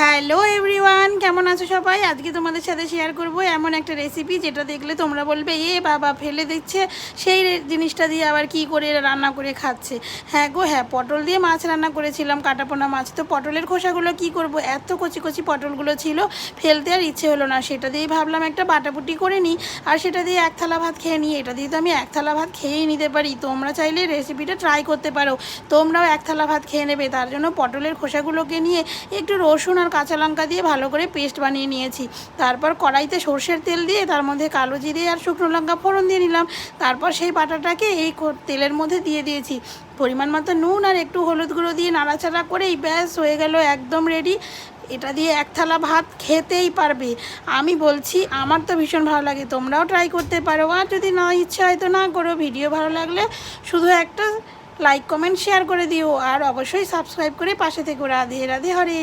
Hello everyone, কেমন আছো সবাই? আজকে তোমাদের সাথে শেয়ার করব এমন একটা রেসিপি যেটা দেখলে তোমরা বলবে এ বাবা ফেলে দিচ্ছে, সেই জিনিসটা দিয়ে আবার কি করে রান্না করে খাচ্ছে। হ্যাঁ গো হ্যাঁ, পটল দিয়ে মাছ রান্না করেছিলাম, কাটাপোনা মাছ। তো পটলের খোসাগুলো কি করব, এত কচি কচি পটলগুলো ছিল, ফেলতে আর ইচ্ছে হলো না। সেটা দিয়েই ভাবলাম একটা বাটাপুটি করে নিই, আর সেটা দিয়ে এক থালা ভাত খেয়ে নিই। এটা দিয়ে তো আমি এক থালা ভাত খেয়েই নিতে পারি। তোমরা চাইলে রেসিপিটা ট্রাই করতে পারো, তোমরাও এক থালা ভাত খেয়ে নেবে। তার জন্য পটলের খোসাগুলোকে নিয়ে একটু রসুন আর কাঁচা লঙ্কা দিয়ে ভালো করে পেস্ট বানিয়ে নিয়েছি। তারপর কড়াইতে সর্ষের তেল দিয়ে তার মধ্যে কালো জিরে আর শুকনো লঙ্কা ফোড়ন দিয়ে নিলাম। তারপর সেই বাটাটাকে এই তেলের মধ্যে দিয়ে দিয়েছি। পরিমাণ মতো নুন আর একটু হলুদ গুঁড়ো দিয়ে নাড়াচাড়া করেই ব্যাস হয়ে গেল, একদম রেডি। এটা দিয়ে এক থালা ভাত খেতেই পারবে। আমি বলছি, আমার তো ভীষণ ভালো লাগে, তোমরাও ট্রাই করতে পারো। আর যদি না ইচ্ছা হয় তো না করো। ভিডিও ভালো লাগলে শুধু একটা লাইক কমেন্ট শেয়ার করে দিও, আর অবশ্যই সাবস্ক্রাইব করে পাশে থেকে। রাধে রাধে, হরে।